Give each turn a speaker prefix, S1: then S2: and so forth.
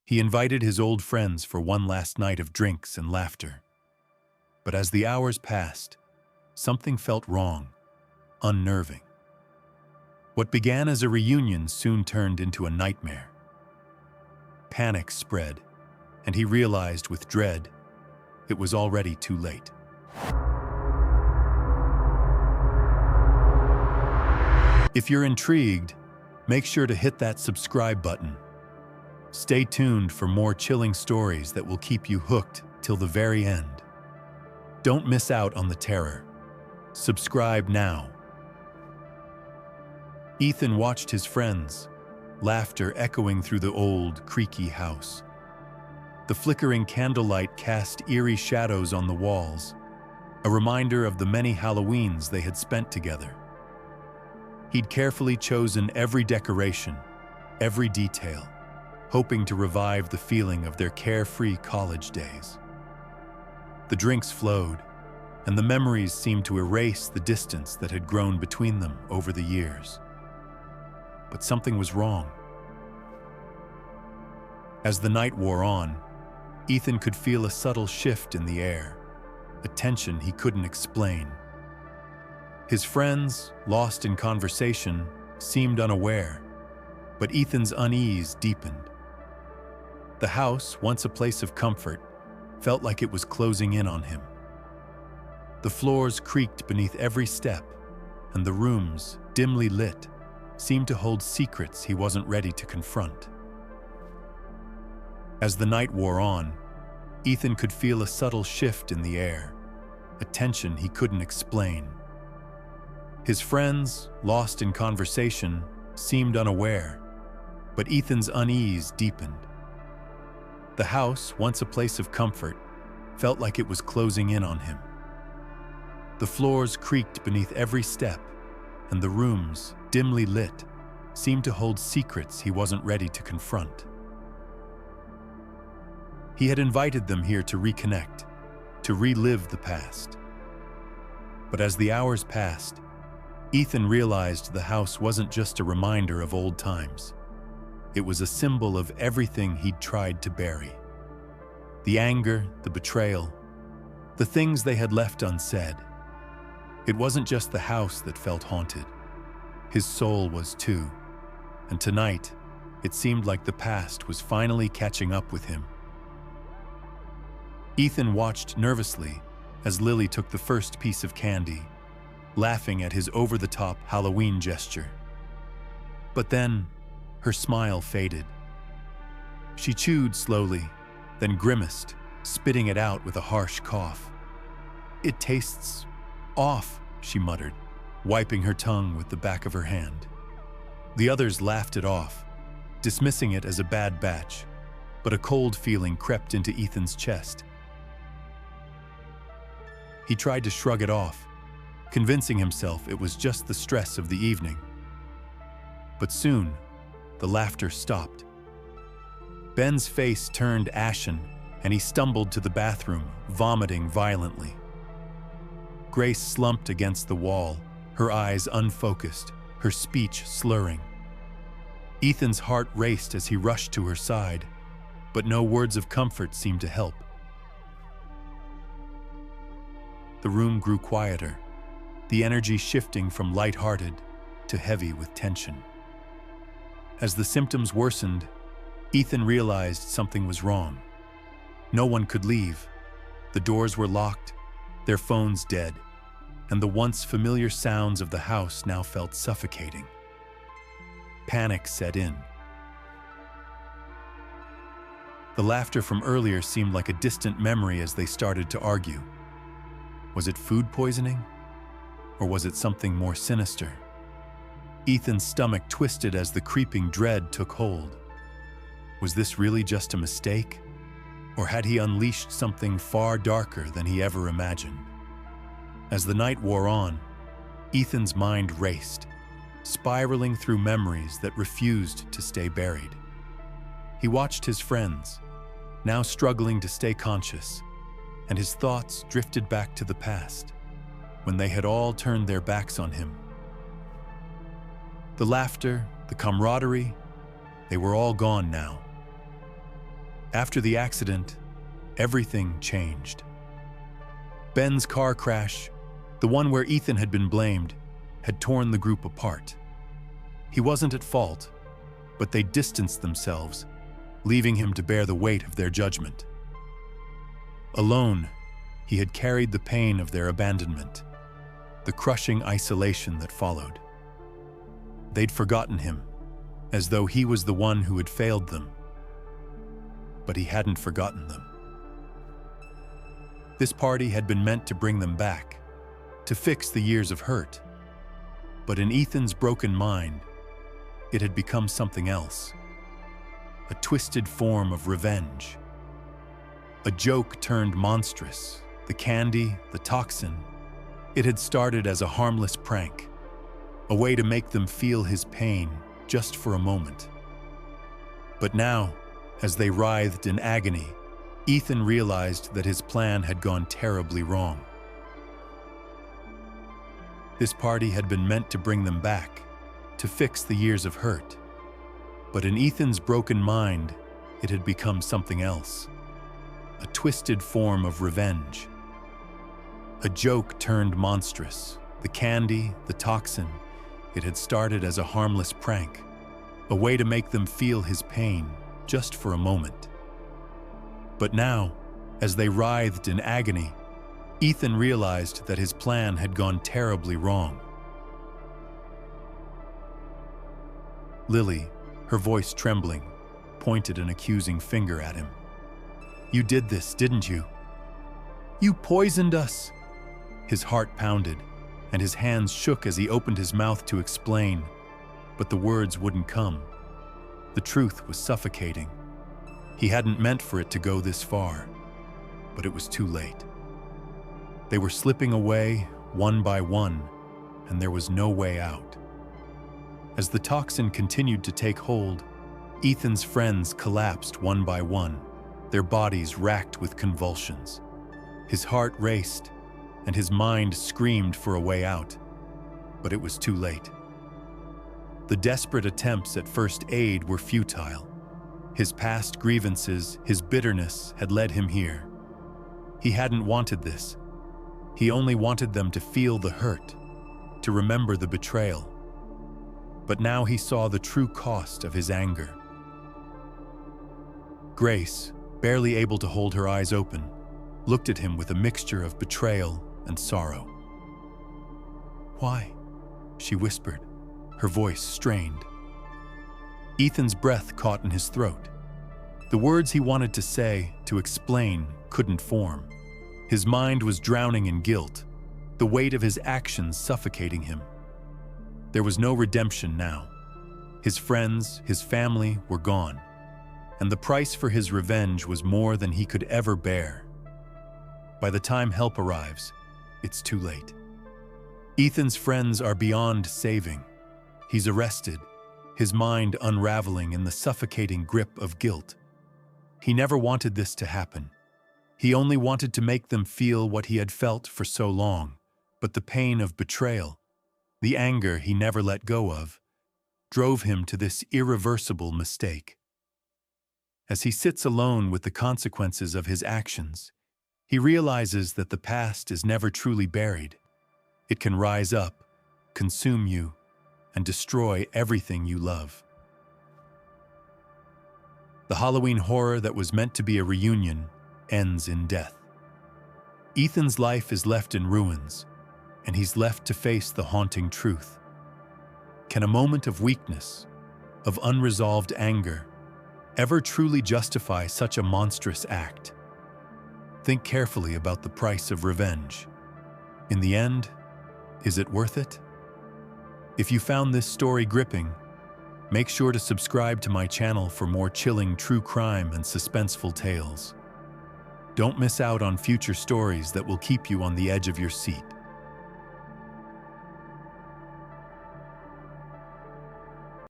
S1: He invited his old friends for one last night of drinks and laughter. But as the hours passed, something felt wrong, unnerving. What began as a reunion soon turned into a nightmare. Panic spread, and he realized with dread it was already too late. If you're intrigued, make sure to hit that subscribe button. Stay tuned for more chilling stories that will keep you hooked till the very end. Don't miss out on the terror. Subscribe now. Ethan watched his friends, laughter echoing through the old, creaky house. The flickering candlelight cast eerie shadows on the walls, a reminder of the many Halloweens they had spent together. He'd carefully chosen every decoration, every detail, hoping to revive the feeling of their carefree college days. The drinks flowed, and the memories seemed to erase the distance that had grown between them over the years. But something was wrong. As the night wore on, Ethan could feel a subtle shift in the air, a tension he couldn't explain. His friends, lost in conversation, seemed unaware, but Ethan's unease deepened. The house, once a place of comfort, felt like it was closing in on him. The floors creaked beneath every step, and the rooms, dimly lit, seemed to hold secrets he wasn't ready to confront. As the night wore on, Ethan could feel a subtle shift in the air, a tension he couldn't explain. His friends, lost in conversation, seemed unaware, but Ethan's unease deepened. The house, once a place of comfort, felt like it was closing in on him. The floors creaked beneath every step, and the rooms, dimly lit, seemed to hold secrets he wasn't ready to confront. He had invited them here to reconnect, to relive the past. But as the hours passed, Ethan realized the house wasn't just a reminder of old times. It was a symbol of everything he'd tried to bury. The anger, the betrayal, the things they had left unsaid. It wasn't just the house that felt haunted. His soul was too. And tonight, it seemed like the past was finally catching up with him. Ethan watched nervously as Lily took the first piece of candy, laughing at his over-the-top Halloween gesture. But then, her smile faded. She chewed slowly, then grimaced, spitting it out with a harsh cough. "It tastes off," she muttered, wiping her tongue with the back of her hand. The others laughed it off, dismissing it as a bad batch, but a cold feeling crept into Ethan's chest. He tried to shrug it off, convincing himself it was just the stress of the evening. But soon, the laughter stopped. Ben's face turned ashen, and he stumbled to the bathroom, vomiting violently. Grace slumped against the wall, her eyes unfocused, her speech slurring. Ethan's heart raced as he rushed to her side, but no words of comfort seemed to help. The room grew quieter, the energy shifting from lighthearted to heavy with tension. As the symptoms worsened, Ethan realized something was wrong. No one could leave. The doors were locked, their phones dead, and the once familiar sounds of the house now felt suffocating. Panic set in. The laughter from earlier seemed like a distant memory as they started to argue. Was it food poisoning? Or was it something more sinister? Ethan's stomach twisted as the creeping dread took hold. Was this really just a mistake? Or had he unleashed something far darker than he ever imagined? As the night wore on, Ethan's mind raced, spiraling through memories that refused to stay buried. He watched his friends, now struggling to stay conscious, and his thoughts drifted back to the past, when they had all turned their backs on him. The laughter, the camaraderie, they were all gone now. After the accident, everything changed. Ben's car crash, the one where Ethan had been blamed, had torn the group apart. He wasn't at fault, but they distanced themselves, leaving him to bear the weight of their judgment. Alone, he had carried the pain of their abandonment, the crushing isolation that followed. They'd forgotten him, as though he was the one who had failed them. But he hadn't forgotten them. This party had been meant to bring them back, to fix the years of hurt. But in Ethan's broken mind, it had become something else. A twisted form of revenge. A joke turned monstrous. The candy, the toxin. It had started as a harmless prank, a way to make them feel his pain just for a moment. But now, as they writhed in agony, Ethan realized that his plan had gone terribly wrong. This party had been meant to bring them back, to fix the years of hurt. But in Ethan's broken mind, it had become something else. A twisted form of revenge. A joke turned monstrous. The candy, the toxin. It had started as a harmless prank, a way to make them feel his pain just for a moment. But now, as they writhed in agony, Ethan realized that his plan had gone terribly wrong. Lily, her voice trembling, pointed an accusing finger at him. "You did this, didn't you? You poisoned us!" His heart pounded, and his hands shook as he opened his mouth to explain, but the words wouldn't come. The truth was suffocating. He hadn't meant for it to go this far, but it was too late. They were slipping away, one by one, and there was no way out. As the toxin continued to take hold, Ethan's friends collapsed one by one, their bodies racked with convulsions. His heart raced, and his mind screamed for a way out, but it was too late. The desperate attempts at first aid were futile. His past grievances, his bitterness had led him here. He hadn't wanted this. He only wanted them to feel the hurt, to remember the betrayal. But now he saw the true cost of his anger. Grace, barely able to hold her eyes open, looked at him with a mixture of betrayal and sorrow. "Why?" she whispered, her voice strained. Ethan's breath caught in his throat. The words he wanted to say, to explain, couldn't form. His mind was drowning in guilt, the weight of his actions suffocating him. There was no redemption now. His friends, his family were gone, and the price for his revenge was more than he could ever bear. By the time help arrives, it's too late. Ethan's friends are beyond saving. He's arrested, his mind unraveling in the suffocating grip of guilt. He never wanted this to happen. He only wanted to make them feel what he had felt for so long, but the pain of betrayal, the anger he never let go of, drove him to this irreversible mistake. As he sits alone with the consequences of his actions, he realizes that the past is never truly buried. It can rise up, consume you, and destroy everything you love. The Halloween horror that was meant to be a reunion ends in death. Ethan's life is left in ruins, and he's left to face the haunting truth. Can a moment of weakness, of unresolved anger, ever truly justify such a monstrous act? Think carefully about the price of revenge. In the end, is it worth it? If you found this story gripping, make sure to subscribe to my channel for more chilling true crime and suspenseful tales. Don't miss out on future stories that will keep you on the edge of your seat.